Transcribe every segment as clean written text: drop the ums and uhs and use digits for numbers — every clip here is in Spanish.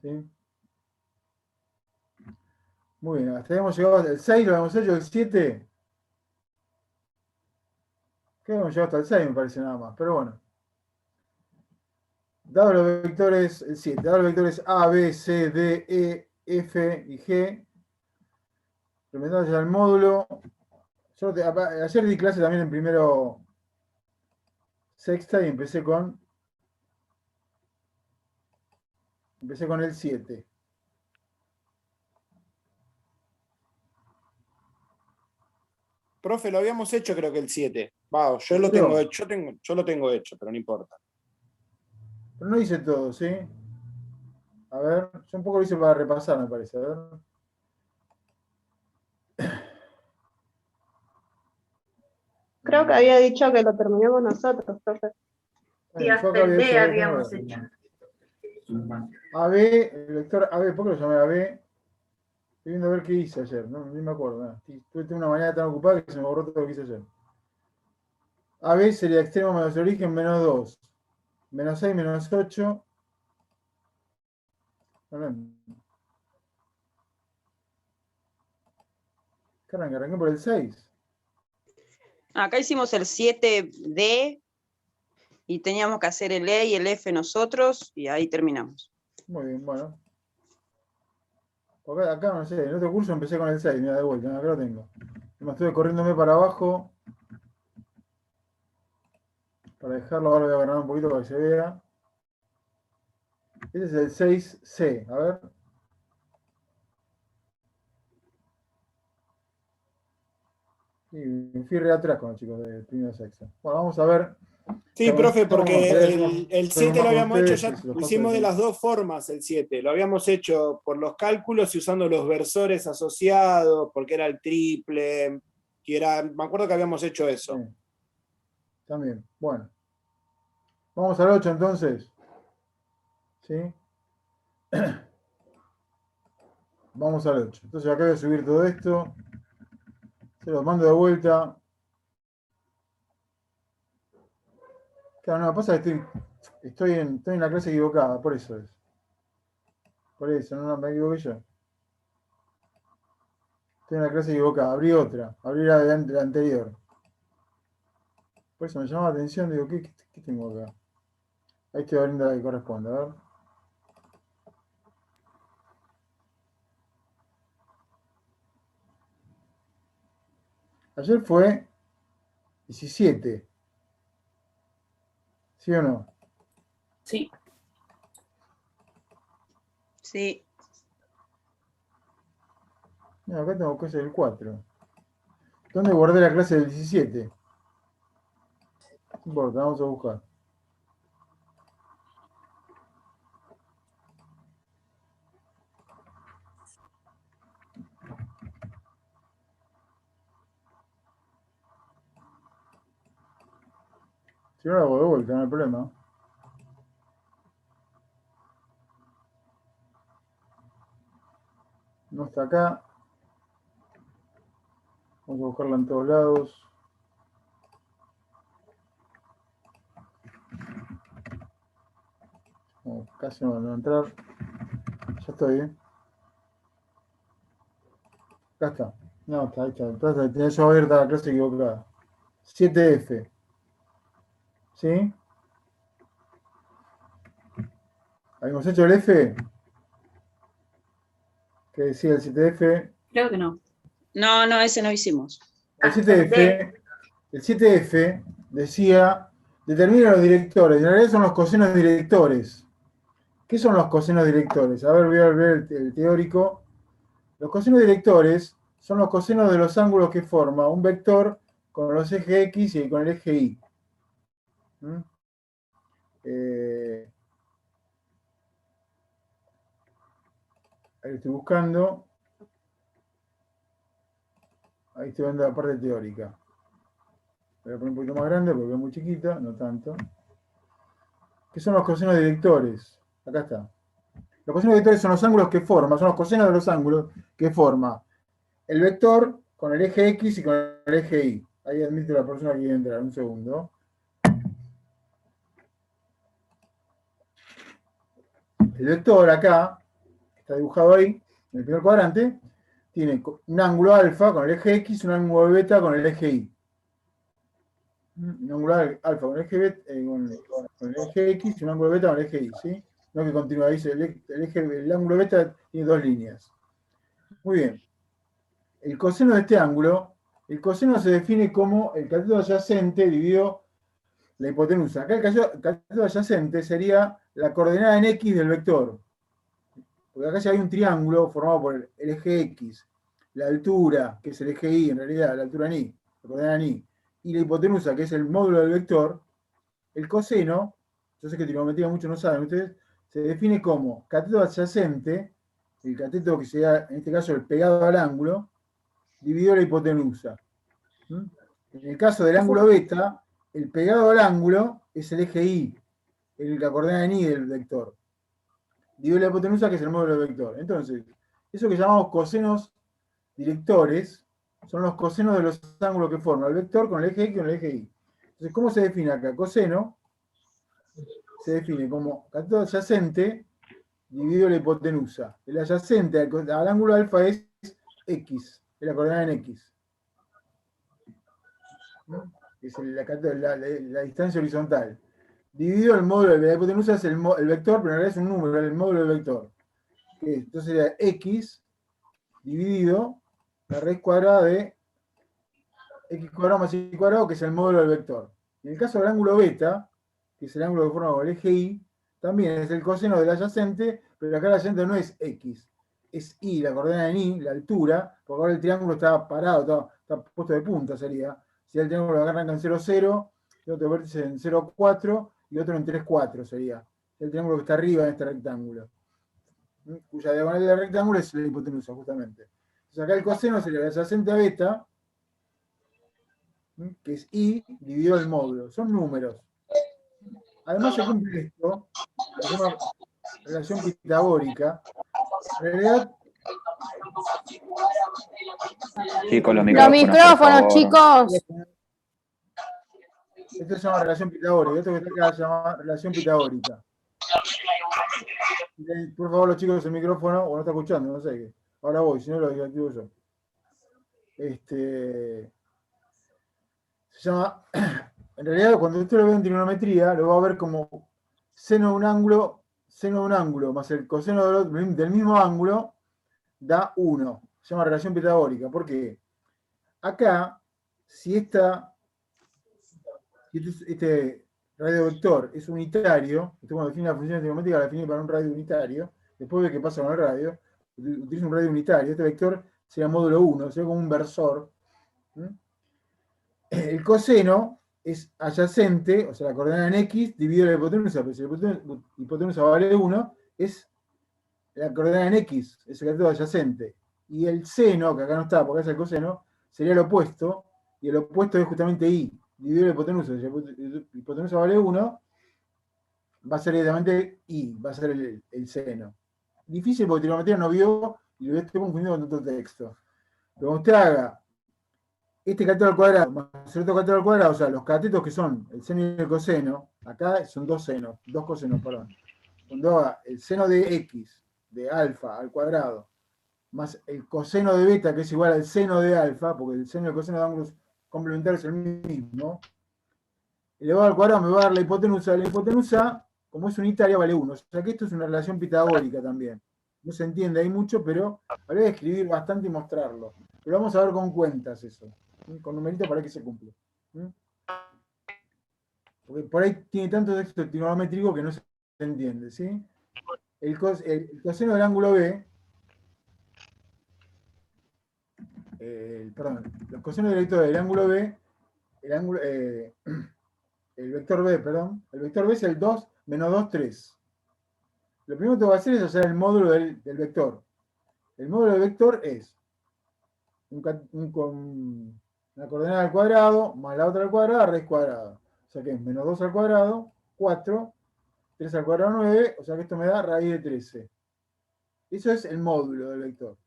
¿Sí? Muy bien, hasta ahí hemos llegado hasta el 6, lo habíamos hecho, el 7. Que hemos llegado hasta el 6, me parece nada más, pero bueno. Dado los vectores, el 7, dado los vectores A, B, C, D, E, F y G, implementando ya el módulo. Ayer di clase también en primero sexta y empecé con el 7. Profe, lo habíamos hecho creo que el 7. Va, yo lo tengo hecho, yo lo tengo hecho, pero no importa. Pero no hice todo, ¿sí? A ver, yo un poco lo hice para repasar, me parece. A ver. Creo que había dicho que lo terminamos nosotros, profe. Sí, hasta el D habíamos hecho. AB, el vector AB, ¿por qué lo llamé AB? Estoy viendo a ver qué hice ayer, no, ni me acuerdo. Nada. Tuve una mañana tan ocupada que se me borró todo lo que hice ayer. AB sería extremo menos origen menos 2. Menos 6 menos 8. Arranqué por el 6. Acá hicimos el 7D y teníamos que hacer el E y el F nosotros y ahí terminamos. Muy bien, bueno. Acá no sé, en otro curso empecé con el 6, mira de vuelta, acá lo tengo. Me estuve corriéndome para abajo. Para dejarlo, ahora voy a agarrar un poquito para que se vea. Este es el 6C, a ver. Y me fui re atrás con los chicos de primero sexto. Bueno, vamos a ver. Sí, profe, porque el 7 lo habíamos hecho, ya lo hicimos de las dos formas el 7. Lo habíamos hecho por los cálculos y usando los versores asociados, porque era el triple, que era, me acuerdo que habíamos hecho eso. Sí. También, bueno. Vamos al 8 entonces. ¿Sí? Vamos al 8. Entonces acá voy a subir todo esto. Se los mando de vuelta. Claro, no, pasa que estoy en la clase equivocada, por eso es. Por eso, no me equivoqué yo. Estoy en la clase equivocada, abrí otra, abrí la anterior. Por eso me llamaba la atención, digo, ¿qué tengo acá? Ahí estoy abriendo la que corresponde, a ver. Ayer fue 17. ¿Sí o no? Sí. Sí. No, acá tengo cosas del 4. ¿Dónde guardé la clase del 17? No importa, vamos a buscar. Si no la hago de vuelta, no hay problema. No está acá. Vamos a buscarla en todos lados. No, casi no va a entrar. Ya estoy, ¿eh? Acá está. No, ahí está. Entonces tenía yo abierta la clase equivocada. 7F. ¿Sí? ¿Habíamos hecho el F? ¿Qué decía el 7F? Creo que no. No, ese no hicimos. El Hasta el 7F, D. el 7F decía, determina los directores. En realidad son los cosenos directores. ¿Qué son los cosenos directores? A ver, voy a ver el teórico. Los cosenos directores son los cosenos de los ángulos que forma un vector con los ejes X y con el eje Y. ¿Mm? Ahí estoy buscando. Ahí estoy viendo la parte teórica. Voy a poner un poquito más grande porque es muy chiquita, no tanto. ¿Qué son los cosenos directores? Acá está. Los cosenos directores son los ángulos que forma, son los cosenos de los ángulos que forma el vector con el eje X y con el eje Y. Ahí admite la persona que quiere entrar, un segundo. El vector acá está dibujado ahí, en el primer cuadrante, tiene un ángulo alfa con el eje X, un ángulo beta con el eje Y. Un ángulo alfa con el eje, con el eje X y un ángulo beta con el eje Y, ¿sí? No que continúa, dice, el ángulo beta tiene dos líneas. Muy bien. El coseno de este ángulo, el coseno se define como el cateto adyacente dividido la hipotenusa. Acá el cateto adyacente sería la coordenada en X del vector. Porque acá ya hay un triángulo formado por el eje X, la altura, que es el eje Y en realidad, la altura en Y, la coordenada en Y, y la hipotenusa, que es el módulo del vector. El coseno, yo sé que trigonometría muchos no saben ustedes, se define como cateto adyacente, el cateto que sería en este caso el pegado al ángulo, dividido la hipotenusa. En el caso del ángulo beta, el pegado al ángulo es el eje Y, la coordenada en Y del vector. Dividido la hipotenusa, que es el módulo del vector. Entonces, eso que llamamos cosenos directores son los cosenos de los ángulos que forman el vector con el eje X y con el eje Y. Entonces, ¿cómo se define acá? Coseno se define como cateto adyacente dividido la hipotenusa. El adyacente al ángulo alfa es X, es la coordenada en X. Es la distancia horizontal. Dividido el módulo de la hipotenusa es el vector, pero en realidad es un número, el módulo del vector. Entonces sería X dividido la raíz cuadrada de X cuadrado más Y cuadrado, que es el módulo del vector. En el caso del ángulo beta, que es el ángulo que forma con el eje Y, también es el coseno del adyacente, pero acá el adyacente no es X, es Y, la coordenada en Y, la altura, porque ahora el triángulo está parado, está puesto de punta sería. Si el triángulo arranca en 0, 0, y otro vértice en 0, 4, y otro en 3, 4 sería. El triángulo que está arriba en este rectángulo, cuya diagonal del rectángulo es la hipotenusa, justamente. Entonces acá el coseno sería el adyacente a beta, que es Y dividido el módulo. Son números. Además se cumple esto, se llama relación pitagórica. En realidad, Chicos, los Los micrófonos, por micrófonos, favor. chicos. esto se llama relación pitagórica. Esto que está acá se llama relación pitagórica. Por favor, los chicos, el micrófono, o no está escuchando, no sé qué. Ahora voy, si no lo desactivo yo. Se llama, en realidad, cuando usted lo ve en trigonometría, lo va a ver como seno de un ángulo más el coseno del mismo ángulo da 1. Se llama relación pitagórica. ¿Por qué? Acá, si este radio vector es unitario, usted cuando define la función trigonométrica la define para un radio unitario, después ve qué pasa con el radio, utiliza un radio unitario, este vector sería módulo 1, sería como un versor. El coseno es adyacente, o sea, la coordenada en X dividido la hipotenusa, pero si la hipotenusa vale 1, es la coordenada en X, es el cateto adyacente. Y el seno, que acá no está, porque es el coseno, sería el opuesto, y el opuesto es justamente Y, dividido la hipotenusa. Si la hipotenusa vale 1, va a ser directamente Y, va a ser el seno. Difícil porque trigonometría no vio y lo estoy confundiendo con otro texto. Pero cuando usted haga este cateto al cuadrado más el otro cateto al cuadrado, o sea, los catetos que son el seno y el coseno, acá son dos cosenos, perdón. Cuando haga el seno de X, de alfa al cuadrado, más el coseno de beta, que es igual al seno de alfa, porque el seno y el coseno de ángulos complementarios es el mismo, elevado al cuadrado me va a dar la hipotenusa. La hipotenusa, como es unitaria, vale 1. O sea que esto es una relación pitagórica también. No se entiende ahí mucho, pero habría que escribir bastante y mostrarlo. Pero vamos a ver con cuentas eso. Con numeritos para que se cumple. Porque por ahí tiene tanto texto trigonométrico que no se entiende, ¿sí? El coseno del ángulo B, perdón, el coseno directo del ángulo B, el vector B, perdón, el vector B es el 2 menos 2, 3. Lo primero que tengo que hacer es hacer el módulo del vector. El módulo del vector es una coordenada al cuadrado más la otra al cuadrado, raíz cuadrada. O sea que es menos 2 al cuadrado, 4, 3 al cuadrado, 9, o sea que esto me da raíz de 13. Eso es el módulo del vector.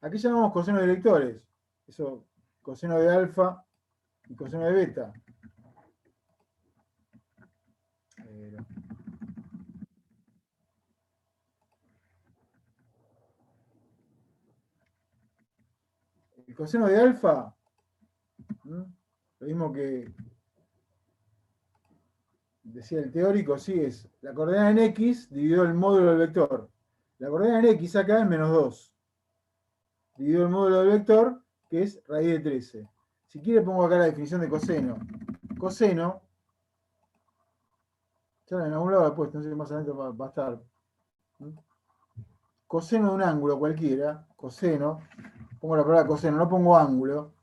Aquí llamamos coseno de vectores. Eso, coseno de alfa y coseno de beta. El coseno de alfa, lo mismo que decía el teórico, sí, es la coordenada en x dividido el módulo del vector. La coordenada en x acá es menos 2. Dividido el módulo del vector, que es raíz de 13. Si quiere pongo acá la definición de coseno. Coseno, ya en algún lado la puesto, no sé si más adelante va a estar. Coseno de un ángulo cualquiera, coseno, pongo la palabra coseno, no pongo ángulo.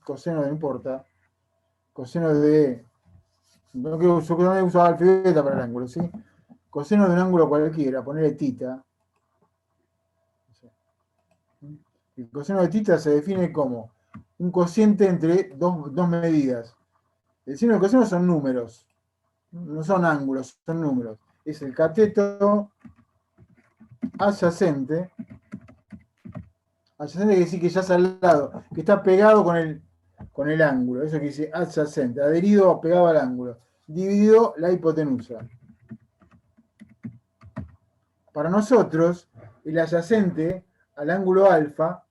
Coseno no importa. Coseno de... No quiero usar alfabeta para el ángulo, ¿sí? Coseno de un ángulo cualquiera, ponerle tita. El coseno de tita se define como un cociente entre dos medidas. El seno y el coseno son números, no son ángulos, son números. Es el cateto adyacente. Adyacente quiere decir que ya está al lado, que está pegado con el ángulo. Eso que dice adyacente, adherido o pegado al ángulo. Dividido la hipotenusa. Para nosotros, el adyacente al ángulo alfa,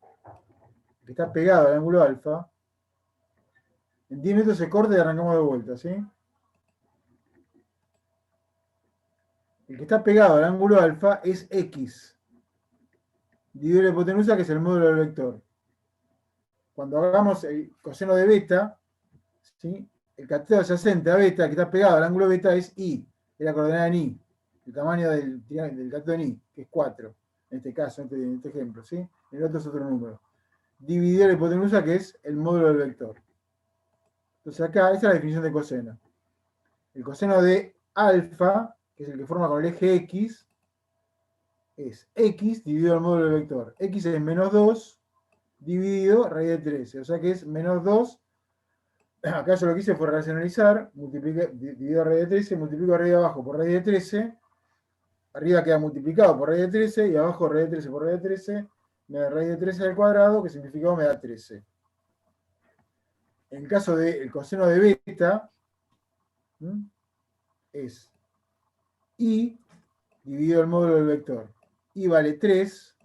que está pegado al ángulo alfa, en 10 metros se corta y arrancamos de vuelta, ¿sí? El que está pegado al ángulo alfa es x. Dividido la hipotenusa, que es el módulo del vector. Cuando hagamos el coseno de beta, ¿sí? El cateto adyacente a beta, que está pegado al ángulo beta, es y. Es la coordenada en y. El tamaño del cateto en y, que es 4. En este caso, en este ejemplo, ¿sí? El otro es otro número. Dividido la hipotenusa, que es el módulo del vector. Entonces acá, esta es la definición de coseno. El coseno de alfa, que es el que forma con el eje x, es x dividido el módulo del vector. X es menos 2 dividido raíz de 13. O sea que es menos 2. Acá yo lo que hice fue racionalizar, dividido raíz de 13, multiplico raíz de abajo por raíz de 13. Arriba queda multiplicado por raíz de 13 y abajo raíz de 13 por raíz de 13. Me da raíz de 13 al cuadrado, que simplificado me da 13. En el caso del coseno de beta, es y dividido el módulo del vector. Y vale 3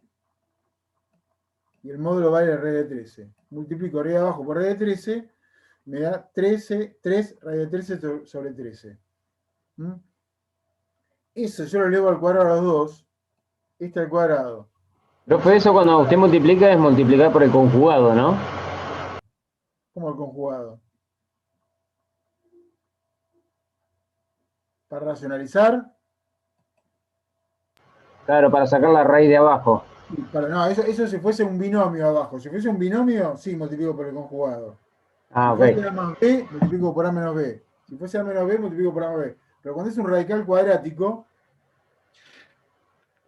y el módulo vale raíz de 13. Multiplico raíz de abajo por raíz de 13, me da 3 raíz de 13 sobre 13. Eso yo lo elevo al cuadrado a los dos. Este al cuadrado. Profe, eso cuando usted multiplica es multiplicar por el conjugado, ¿no? ¿Cómo el conjugado? Para racionalizar. Claro, para sacar la raíz de abajo. No, eso si fuese un binomio abajo. Si fuese un binomio, sí, multiplico por el conjugado. Ah, si ok. fuese A más B, multiplico por A menos B. Si fuese A menos B, multiplico por A más B. Pero cuando es un radical cuadrático,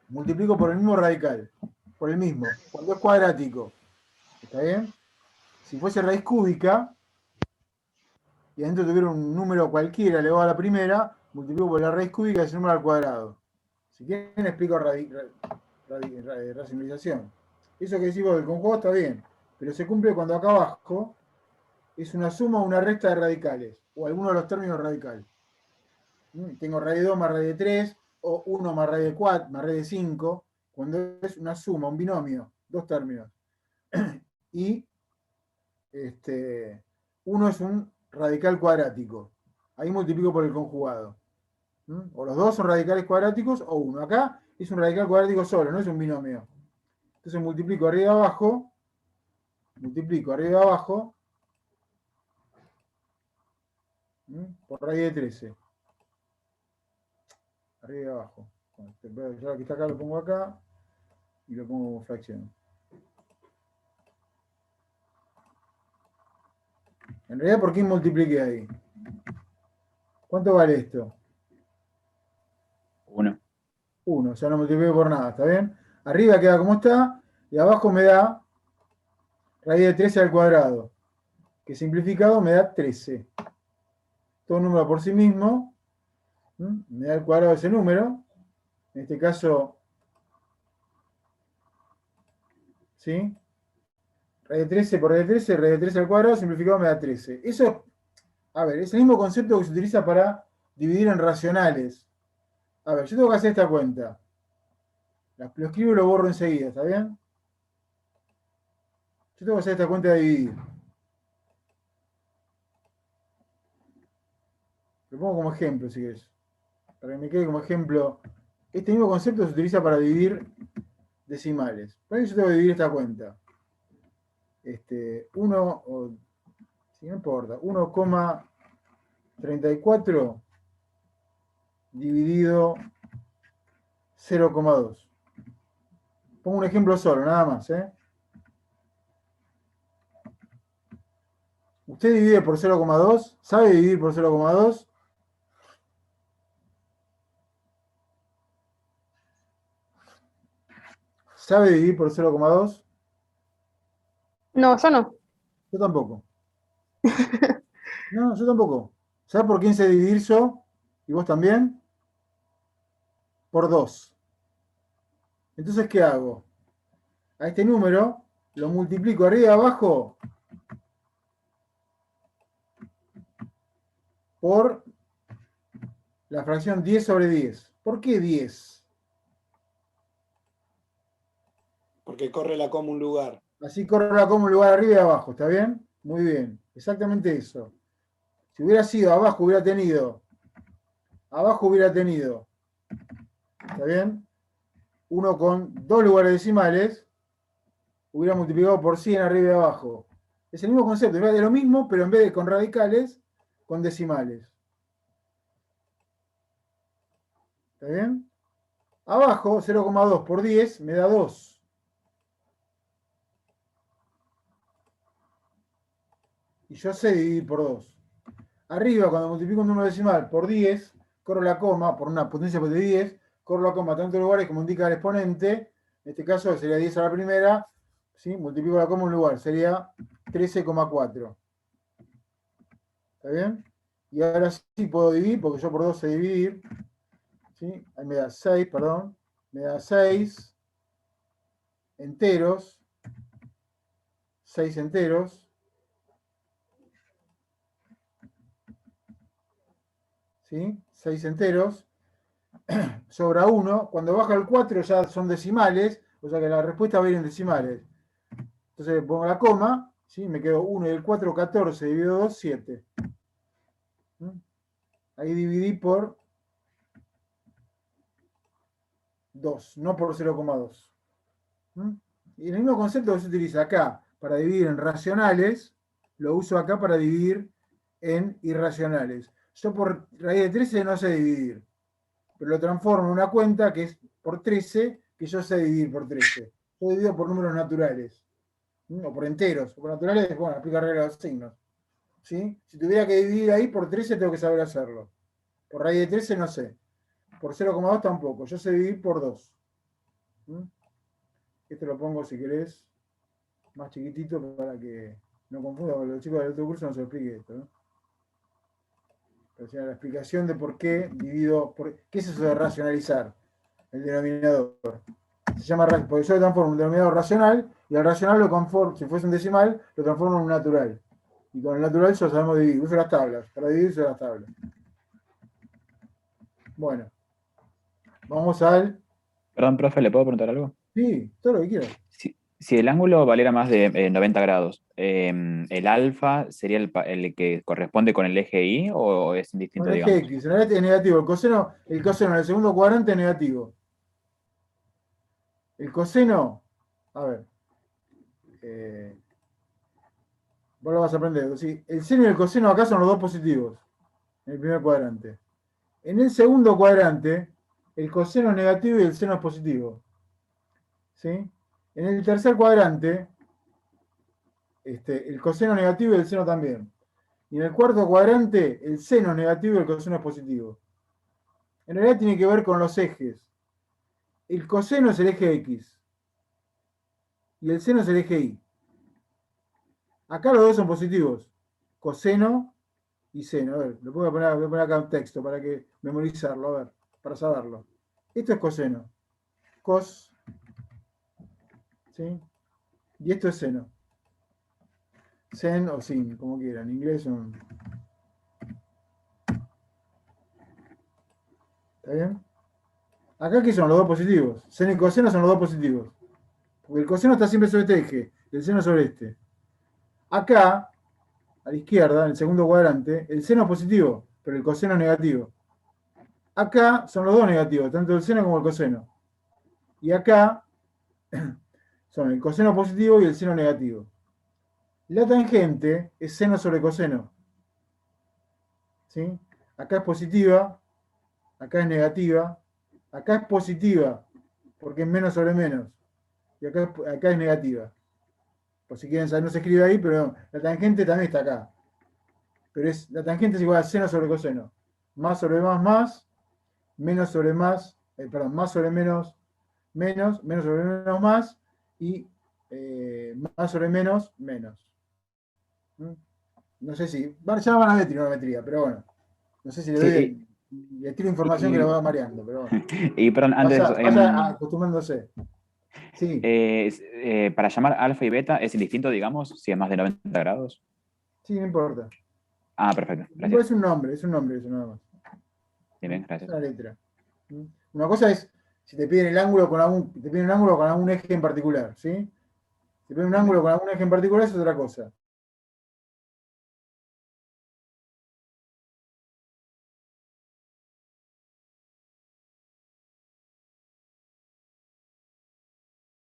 multiplico por el mismo radical. Por el mismo. Cuando es cuadrático. ¿Está bien? Si fuese raíz cúbica, y adentro tuviera un número cualquiera elevado a la primera, multiplico por la raíz cúbica de ese número al cuadrado. Si quieren, explico racionalización. Eso que decimos del conjugado está bien, pero se cumple cuando acá abajo es una suma o una resta de radicales, o alguno de los términos radicales. Tengo raíz de 2 más raíz de 3, o 1 más raíz de 4, más raíz de 5, cuando es una suma, un binomio, dos términos. Y uno es un radical cuadrático. Ahí multiplico por el conjugado. O los dos son radicales cuadráticos o uno. Acá es un radical cuadrático solo, no es un binomio. Entonces multiplico arriba y abajo. Por raíz de 13. Arriba y abajo. Ya que está acá lo pongo acá y lo pongo como fracción. En realidad, ¿por qué multipliqué ahí? ¿Cuánto vale esto? 1. 1, o sea, no multiplico por nada, ¿está bien? Arriba queda como está, y abajo me da raíz de 13 al cuadrado, que simplificado me da 13. Todo número por sí mismo, me da el cuadrado de ese número, en este caso, ¿sí? Raíz de 13 por raíz de 13 al cuadrado, simplificado me da 13. Eso, a ver, es el mismo concepto que se utiliza para dividir en racionales. A ver, yo tengo que hacer esta cuenta. Lo escribo y lo borro enseguida, ¿está bien? Yo tengo que hacer esta cuenta de dividir. Lo pongo como ejemplo, si querés. Para que me quede como ejemplo. Este mismo concepto se utiliza para dividir decimales. Por eso yo tengo que dividir esta cuenta. 1, si no importa, 1,34 dividido 0,2. Pongo un ejemplo solo, nada más. ¿Usted divide por 0,2? ¿Sabe dividir por 0,2? ¿Sabe dividir por 0,2? No, yo no. Yo tampoco. No, yo tampoco. ¿Sabes por quién sé dividir yo? ¿Y vos también? Por 2. Entonces, ¿qué hago? A este número lo multiplico arriba y abajo por la fracción 10 sobre 10. ¿Por qué 10? Porque corre la coma un lugar. Así corre la coma un lugar arriba y abajo, ¿está bien? Muy bien, exactamente eso. Si hubiera sido abajo, hubiera tenido, ¿está bien? Uno con 2 lugares decimales, hubiera multiplicado por 100 arriba y abajo. Es el mismo concepto, es lo mismo, pero en vez de con radicales, con decimales. ¿Está bien? Abajo, 0,2 por 10 me da 2. Y yo sé dividir por 2. Arriba, cuando multiplico un número decimal por 10, corro la coma, por una potencia de 10, corro la coma a tantos lugares como indica el exponente. En este caso sería 10 a la primera. ¿Sí? Multiplico la coma en un lugar, sería 13,4. ¿Está bien? Y ahora sí puedo dividir, porque yo por 2 sé dividir. ¿Sí? Ahí me da 6, perdón. Me da 6 enteros. 6 enteros. ¿Sí? 6 enteros. Sobra 1. Cuando baja el 4 ya son decimales. O sea que la respuesta va a ir en decimales. Entonces pongo la coma. ¿Sí? Me quedo 1 y el 4, 14 dividido 2, 7. Ahí dividí por 2, no por 0,2. Y el mismo concepto que se utiliza acá para dividir en racionales, lo uso acá para dividir en irracionales. Yo por raíz de 13 no sé dividir, pero lo transformo en una cuenta que es por 13, que yo sé dividir por 13. Yo divido por números naturales, o por enteros, o por naturales, bueno, aplica regla de los signos. ¿Sí? Si tuviera que dividir ahí por 13, tengo que saber hacerlo. Por raíz de 13 no sé. Por 0,2 tampoco. Yo sé dividir por 2. Esto lo pongo, si querés, más chiquitito para que no confunda, porque los chicos del otro curso no se lo explique esto, ¿no? O sea, la explicación de por qué divido, ¿qué es eso de racionalizar? El denominador. Se llama, porque yo lo transformo en un denominador racional, y al racional lo conformo, si fuese un decimal, lo transformo en un natural. Y con el natural ya sabemos dividir. Uso las tablas. Para dividir uso las tablas. Bueno. Vamos al... Perdón, profe, ¿le puedo preguntar algo? Sí, todo lo que quieras. Si el ángulo valiera más de 90 grados, ¿el alfa sería el que corresponde con el eje Y o es indistinto, Con el eje digamos? X, en realidad es negativo. El coseno en el segundo cuadrante es negativo. El coseno, a ver, vos lo vas a aprender. ¿Sí? El seno y el coseno acá son los dos positivos, en el primer cuadrante. En el segundo cuadrante, el coseno es negativo y el seno es positivo. ¿Sí? En el tercer cuadrante, el coseno es negativo y el seno también. Y en el cuarto cuadrante, el seno es negativo y el coseno es positivo. En realidad tiene que ver con los ejes. El coseno es el eje X y el seno es el eje Y. Acá los dos son positivos. Coseno y seno. A ver, voy a poner acá un texto para que memorizarlo, a ver, para saberlo. Esto es coseno. Cos. ¿Sí? Y esto es seno. Sen o sin, como quieran. En inglés son. ¿Está bien? Acá, ¿qué son los dos positivos? Seno y coseno son los dos positivos. Porque el coseno está siempre sobre este eje, el seno sobre este. Acá, a la izquierda, en el segundo cuadrante, el seno es positivo, pero el coseno es negativo. Acá son los dos negativos, tanto el seno como el coseno. Y acá son el coseno positivo y el seno negativo. La tangente es seno sobre coseno. ¿Sí? Acá es positiva, acá es negativa, acá es positiva, porque es menos sobre menos. Y acá es negativa. Por si quieren saber, no se escribe ahí, pero la tangente también está acá. Pero la tangente es igual a seno sobre coseno. Más sobre más, menos sobre más, más sobre menos, menos sobre menos más, y más sobre menos, menos. No sé si, ya van a ver trigonometría, pero bueno. No sé si le tiro información que la va mareando, pero bueno. Y perdón, antes. Vaya acostumbrándose. Sí. Para llamar alfa y beta, ¿es indistinto, digamos, si es más de 90 grados? Sí, no importa. Ah, perfecto. Gracias. Es un nombre eso nada más. Bien, gracias. Es una letra. Una cosa es si te piden el ángulo con algún eje en particular, ¿sí? Si te piden un ángulo con algún eje en particular es otra cosa.